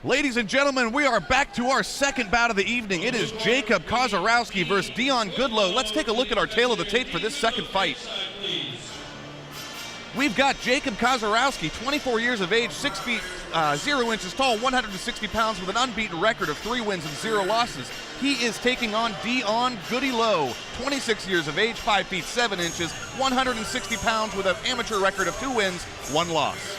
Ladies and gentlemen, we are back to our second bout of the evening. It is Jacob Kozorosky versus Deon Goodlow. Let's take a look at our tail of the tape for this second fight. We've got Jacob Kozorosky, 24 years of age, 6 feet 0 inches tall, 160 pounds with an unbeaten record of 3 wins and 0 losses. He is taking on Deon Goodlow, 26 years of age, 5 feet 7 inches, 160 pounds with an amateur record of 2 wins, 1 loss.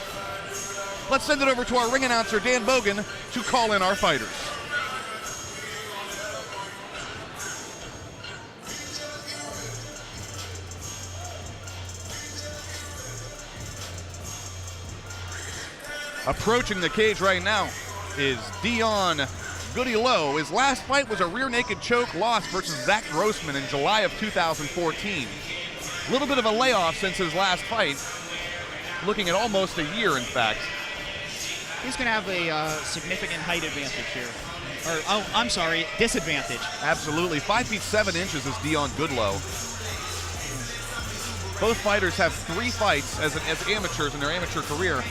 Let's send it over to our ring announcer, Dan Bogan, to call in our fighters. Approaching the cage right now is Deon Goodlow. His last fight was a rear naked choke loss versus Zach Grossman in July of 2014. A little bit of a layoff since his last fight, looking at almost a year, in fact. He's going to have a significant height advantage here. Or, oh, I'm sorry, disadvantage. Absolutely. 5 feet 7 inches is Deon Goodlow. Both fighters have 3 fights as amateurs in their amateur career.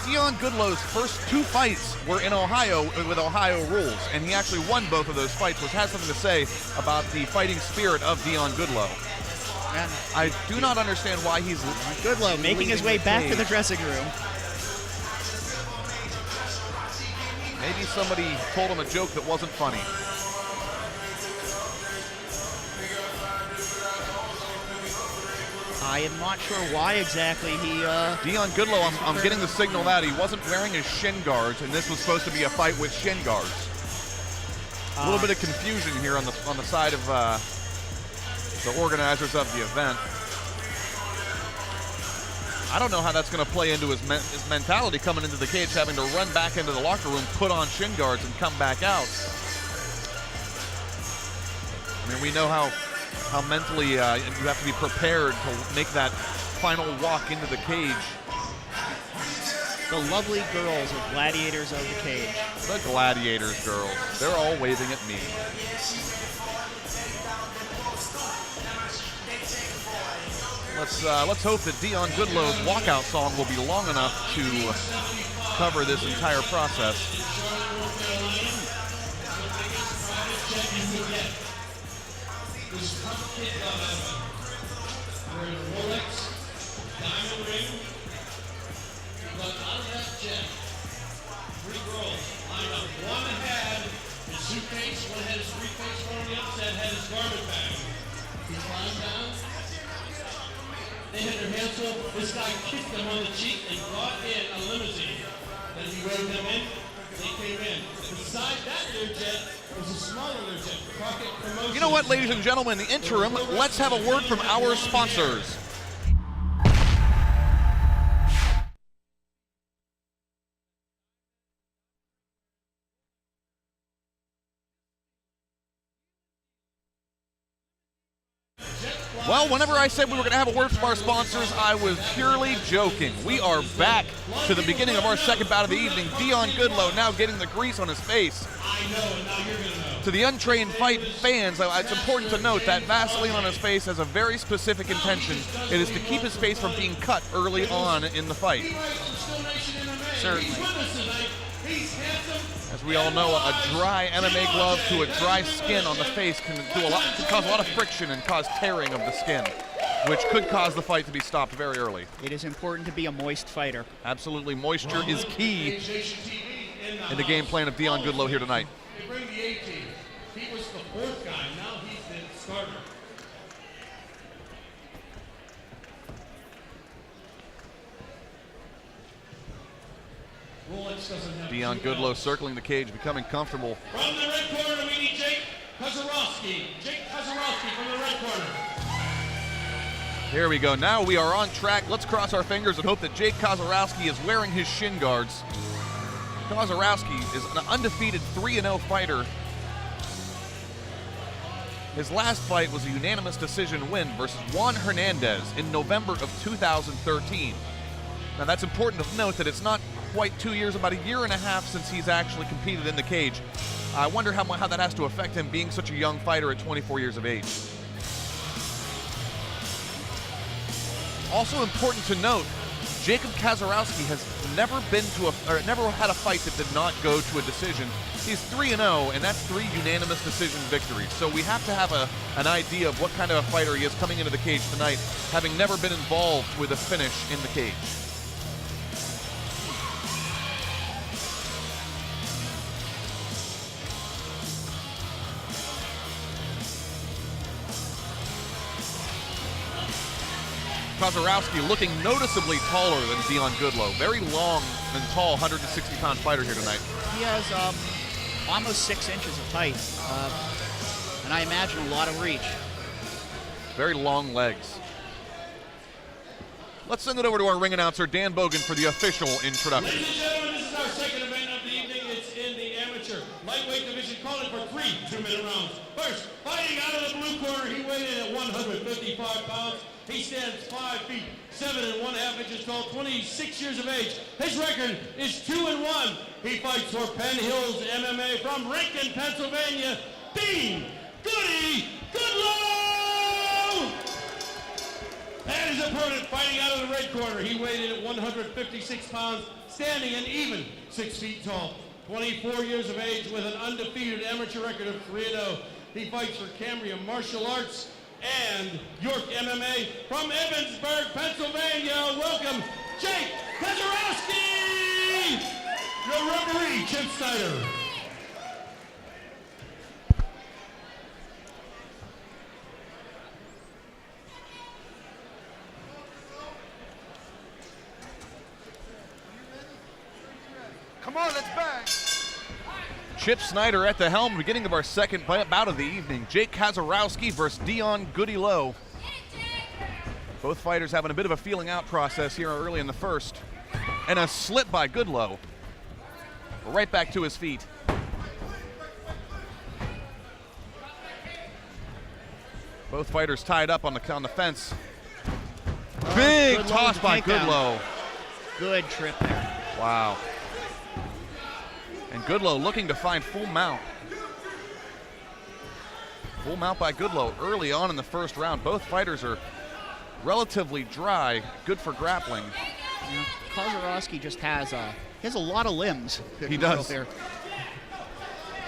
Deon Goodlow's first 2 fights were in Ohio with Ohio rules, and he actually won both of those fights, which has something to say about the fighting spirit of Deon Goodlow. And I do not understand why he's Goodlow making his way back to the dressing room. Maybe somebody told him a joke that wasn't funny. I am not sure why exactly he... Deon Goodlow, I'm getting the signal that he wasn't wearing his shin guards, and this was supposed to be a fight with shin guards. A little bit of confusion here on the side of the organizers of the event. I don't know how that's going to play into his mentality coming into the cage, having to run back into the locker room, put on shin guards, and come back out. I mean, we know how mentally you have to be prepared to make that final walk into the cage. The lovely girls of Gladiators of the Cage. The Gladiators girls. They're all waving at me. Let's hope that Deon Goodlow's walkout song will be long enough to cover this entire process. They had their hands up. This guy kicked them on the cheek and brought in a limousine. Then he rode them in. They came in. Beside that Learjet was a smaller Learjet. Crockett Promotions. You know what, ladies and gentlemen, in the interim, let's have a word from our sponsors. Well, whenever I said we were going to have a word from our sponsors, I was purely joking. We are back to the beginning of our second bout of the evening. Deon Goodlow now getting the grease on his face. To the untrained fight fans, it's important to note that Vaseline on his face has a very specific intention. It is to keep his face from being cut early on in the fight. Certainly. As we all know, a dry MMA glove to a dry skin on the face can cause a lot of friction and cause tearing of the skin, which could cause the fight to be stopped very early. It is important to be a moist fighter. Absolutely, moisture is key in the game plan of Deon Goodlow here tonight. They bring the A-team. He was the 4th guy. Now he's the starter. Deon Goodlow circling the cage, becoming comfortable. From the red corner, we need Jake Kozorosky. Jake Kozorosky from the red corner. Here we go. Now we are on track. Let's cross our fingers and hope that Jake Kozorosky is wearing his shin guards. Kozorosky is an undefeated 3-0 fighter. His last fight was a unanimous decision win versus Juan Hernandez in November of 2013. Now that's important to note that it's not quite 2 years, about a year and a half since he's actually competed in the cage. I wonder how that has to affect him being such a young fighter at 24 years of age. Also important to note Jacob Kozorosky has never had a fight that did not go to a decision. He's 3-0, and that's 3 unanimous decision victories. So we have to have an idea of what kind of a fighter he is coming into the cage tonight, having never been involved with a finish in the cage. Kozorosky looking noticeably taller than Deon Goodlow. Very long and tall, 160-pound fighter here tonight. He has almost 6 inches of height, and I imagine a lot of reach. Very long legs. Let's send it over to our ring announcer, Dan Bogan, for the official introduction. Ladies and gentlemen, this is our second event of the evening. It's in the amateur lightweight division, calling for 3 2-minute rounds. First, fighting out of the blue corner, he weighed in at 155 pounds. He stands 5 feet, 7 1/2 inches tall, 26 years of age. His record is 2-1. He fights for Penn Hills MMA from Rankin, Pennsylvania, Deon Goodlow! And his opponent fighting out of the red corner. He weighed in at 156 pounds, standing an even 6 feet tall. 24 years of age with an undefeated amateur record of 3-0. He fights for Cambria Martial Arts and York MMA from Evansburg, Pennsylvania. Welcome, Jake Kozorosky! Your referee, Chip Snyder. Come on, let's bang. Chip Snyder at the helm, beginning of our second bout of the evening. Jake Kozorosky versus Deon Goodlow. Both fighters having a bit of a feeling out process here early in the first. And a slip by Goodlow. Right back to his feet. Both fighters tied up on the fence. Big toss by Goodlow. Good trip there. Wow. And Goodlow looking to find full mount. Full mount by Goodlow early on in the first round. Both fighters are relatively dry, good for grappling. Yeah, Kozorosky just has a lot of limbs. He does. There.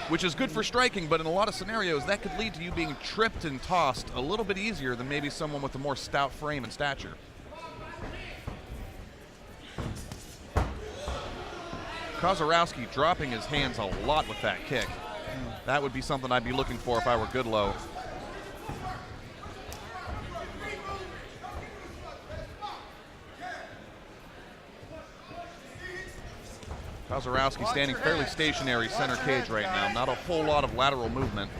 Which is good for striking, but in a lot of scenarios, that could lead to you being tripped and tossed a little bit easier than maybe someone with a more stout frame and stature. Kozorosky dropping his hands a lot with that kick. That would be something I'd be looking for if I were Goodlow. Kozorosky standing fairly stationary center cage right now. Not a whole lot of lateral movement.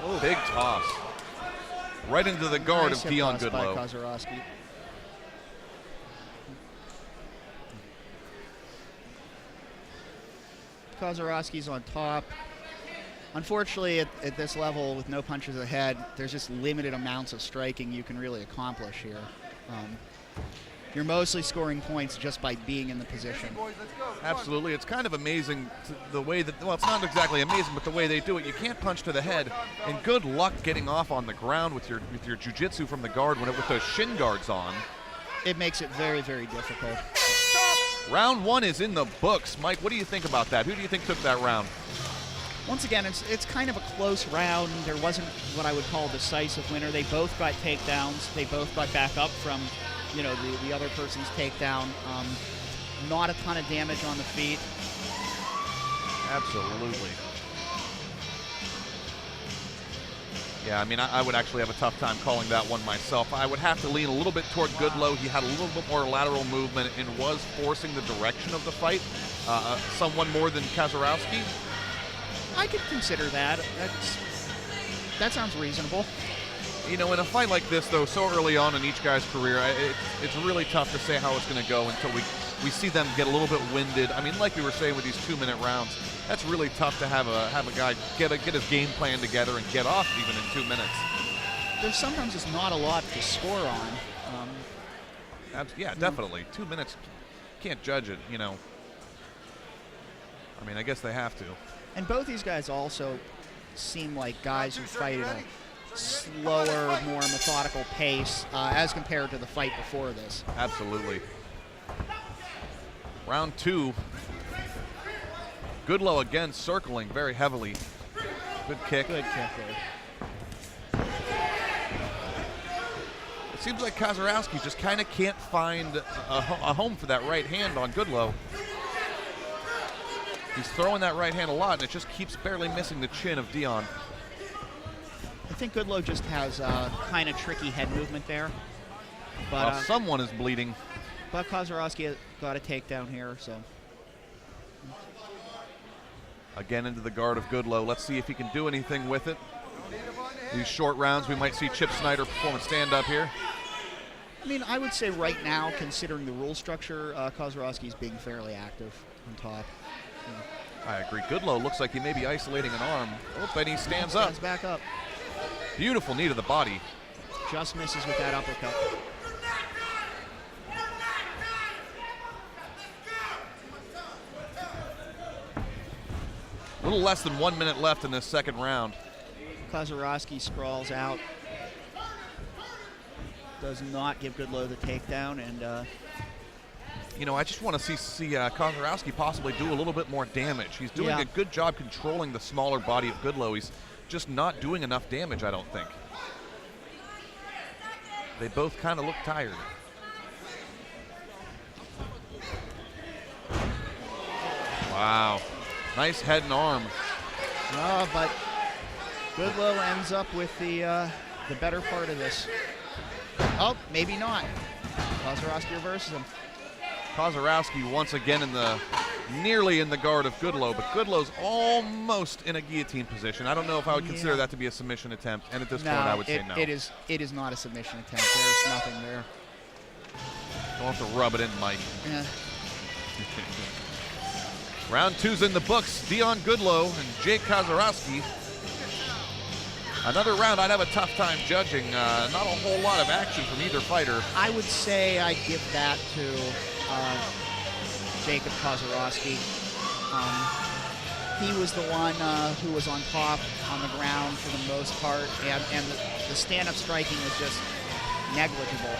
Oh, big toss. Right into the guard Nice of Deon hip toss Goodlow. by Kozorosky. Kozorosky's on top. Unfortunately, at this level, with no punches ahead, there's just limited amounts of striking you can really accomplish here. You're mostly scoring points just by being in the position. Absolutely. It's kind of amazing the way that, well, it's not exactly amazing, but the way they do it. You can't punch to the head, and good luck getting off on the ground with your jiu-jitsu from the guard with those shin guards on. It makes it very, very difficult. Round 1 is in the books. Mike, what do you think about that? Who do you think took that round? Once again, it's kind of a close round. There wasn't what I would call a decisive winner. They both got takedowns. They both got back up from, the other person's takedown. Not a ton of damage on the feet. Absolutely. Yeah, I mean, I would actually have a tough time calling that one myself. I would have to lean a little bit toward Goodlow. He had a little bit more lateral movement and was forcing the direction of the fight, someone more than Kozorosky. I could consider that. That sounds reasonable. In a fight like this, though, so early on in each guy's career, it's really tough to say how it's going to go until we see them get a little bit winded. I mean, like we were saying with these 2-minute rounds, that's really tough to have a guy get his game plan together and get off even in 2 minutes. There's sometimes just not a lot to score on. Yeah, definitely. 2 minutes, can't judge it, I mean, I guess they have to. And both these guys also seem like guys who fight at slower, more methodical pace as compared to the fight before this. Absolutely. Round 2. Goodlow again circling very heavily. Good kick. Good kick there. It seems like Kozorosky just kind of can't find a home for that right hand on Goodlow. He's throwing that right hand a lot, and it just keeps barely missing the chin of Deon. I think Goodlow just has kind of tricky head movement there. But someone is bleeding. But Kozorosky got a takedown here, so. Again into the guard of Goodlow. Let's see if he can do anything with it. These short rounds, we might see Chip Snyder perform a stand-up here. I mean, I would say right now, considering the rule structure, Kozorosky is being fairly active on top. I agree. Goodlow looks like he may be isolating an arm. Oh, and he stands up. Stands back up. Beautiful knee to the body. Just misses with that uppercut. A little less than 1 minute left in this second round. Kozorosky sprawls out. Does not give Goodlow the takedown, and you know, I just want to see Kozorosky possibly do a little bit more damage. He's doing a good job controlling the smaller body of Goodlow. He's just not doing enough damage, I don't think. They both kind of look tired. Wow. Nice head and arm. Oh, but Goodlow ends up with the better part of this. Oh, maybe not. Kozorosky reverses him. Kozorosky once again nearly in the guard of Goodlow, but Goodlow's almost in a guillotine position. I don't know if I would consider that to be a submission attempt, and at this point I would say no. It is not a submission attempt. There's nothing there. Don't have to rub it in, Mike. Yeah. Round 2's in the books. Deon Goodlow and Jake Kozorosky. Another round I'd have a tough time judging. Not a whole lot of action from either fighter. I would say I'd give that to Jacob Kozorosky. He was the one who was on top on the ground for the most part, and the stand-up striking was just negligible.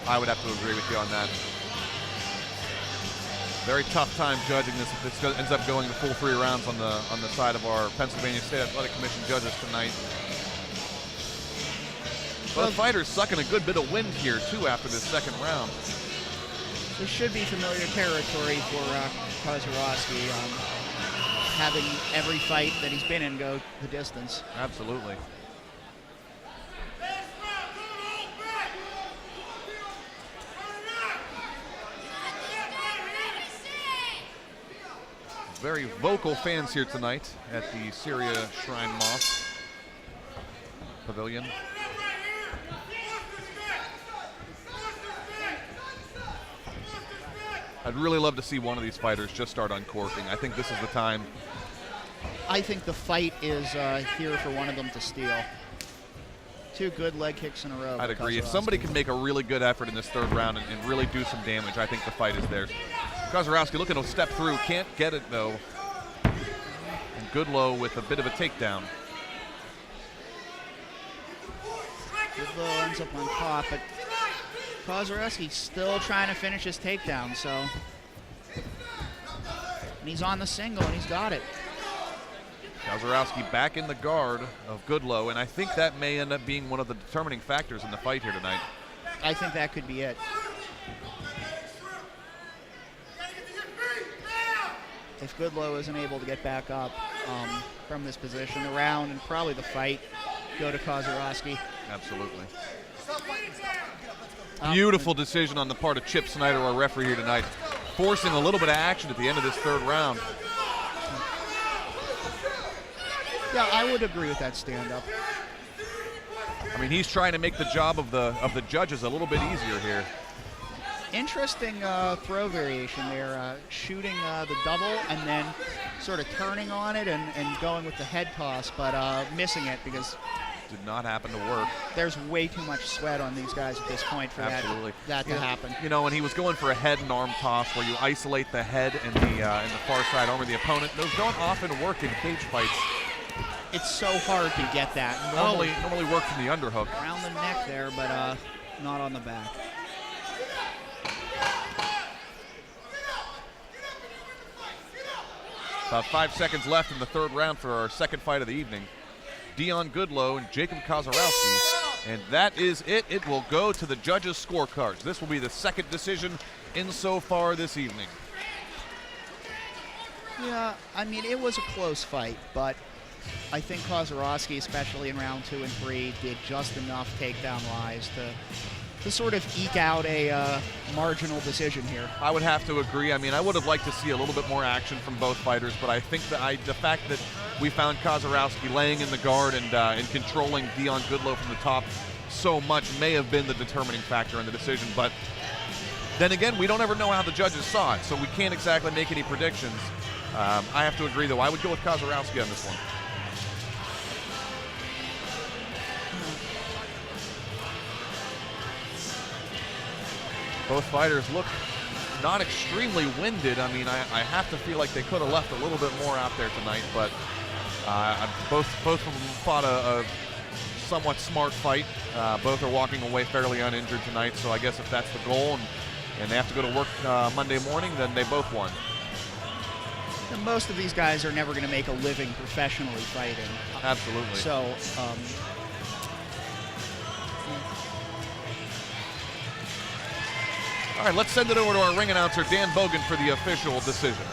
I would have to agree with you on that. Very tough time judging this if this ends up going the full 3 rounds on the side of our Pennsylvania State Athletic Commission judges tonight. Both fighters sucking a good bit of wind here too after this second round. This should be familiar territory for Kozorosky, having every fight that he's been in go the distance. Absolutely. Very vocal fans here tonight at the Syria Shrine Mosque Pavilion. I'd really love to see one of these fighters just start uncorking. I think this is the time. I think the fight is here for one of them to steal. 2 good leg kicks in a row. I'd agree. If somebody can make a really good effort in this third round and really do some damage, I think the fight is theirs. Kozorosky looking to step through, can't get it though. And Goodlow with a bit of a takedown. Goodlow ends up on top, but Kozorosky still trying to finish his takedown, so. And he's on the single, and he's got it. Kozorosky back in the guard of Goodlow, and I think that may end up being one of the determining factors in the fight here tonight. I think that could be it. If Goodlow isn't able to get back up from this position, the round and probably the fight go to Kozorosky. Absolutely. Beautiful decision on the part of Chip Snyder, our referee here tonight, forcing a little bit of action at the end of this third round. Yeah, I would agree with that stand-up. I mean, he's trying to make the job of the judges a little bit easier here. Interesting throw variation there, shooting the double and then sort of turning on it and going with the head toss, but missing it because did not happen to work. There's way too much sweat on these guys at this point for that to happen. You know, when he was going for a head and arm toss where you isolate the head and the far side arm of the opponent, those don't often work in cage fights. it's so hard to get that. Normally works in the underhook. Around the neck there, but not on the back. About 5 seconds left in the third round for our second fight of the evening. Deon Goodlow and Jacob Kozorosky. And that is it. It will go to the judges' scorecards. This will be the second decision insofar this evening. Yeah, I mean, it was a close fight, but I think Kozorosky, especially in round 2 and 3, did just enough takedown rise to sort of eke out a marginal decision here. I would have to agree. I mean, I would have liked to see a little bit more action from both fighters, but I think that the fact that we found Kozorosky laying in the guard and controlling Deon Goodlow from the top so much may have been the determining factor in the decision. But then again, we don't ever know how the judges saw it, so we can't exactly make any predictions. I have to agree, though. I would go with Kozorosky on this one. Both fighters look not extremely winded. I mean, I have to feel like they could have left a little bit more out there tonight, but both of them fought a somewhat smart fight. Both are walking away fairly uninjured tonight, so I guess if that's the goal and they have to go to work Monday morning, then they both won. And most of these guys are never going to make a living professionally fighting. Absolutely. So, all right, let's send it over to our ring announcer, Dan Bogan, for the official decision.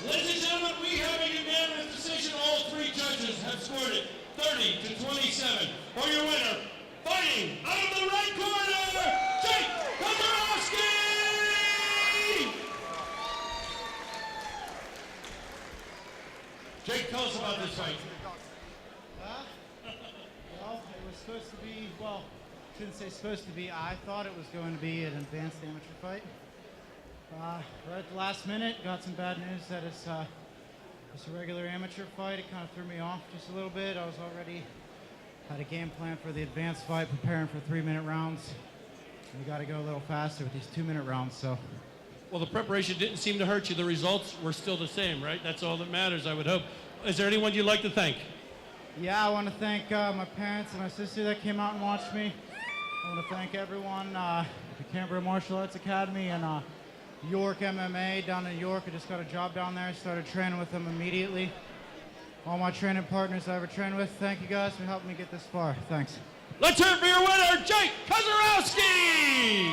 Ladies and gentlemen, we have a unanimous decision. All three judges have scored it 30-27. For your winner, fighting out of the right corner, Jake Kozorosky! Jake, tell us about this fight. Well, it was supposed to be, well, shouldn't say supposed to be. I thought it was going to be an advanced amateur fight. Right at the last minute, got some bad news that it's a regular amateur fight. It kind of threw me off just a little bit. I was already had a game plan for the advanced fight, preparing for 3-minute rounds. We got to go a little faster with these 2-minute rounds, so. Well, the preparation didn't seem to hurt you. The results were still the same, right? That's all that matters, I would hope. Is there anyone you'd like to thank? Yeah, I want to thank my parents and my sister that came out and watched me. I want to thank everyone, the Canberra Martial Arts Academy and York MMA down in York. I just got a job down there. Started training with them immediately. All my training partners I ever trained with, thank you guys for helping me get this far. Thanks. Let's hear it for your winner, Jake Kozorosky!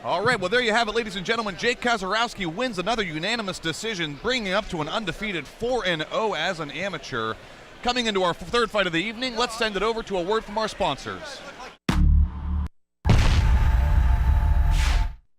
All right, well, there you have it, ladies and gentlemen. Jake Kozorosky wins another unanimous decision, bringing up to an undefeated 4-0 as an amateur. Coming into our third fight of the evening, let's send it over to a word from our sponsors.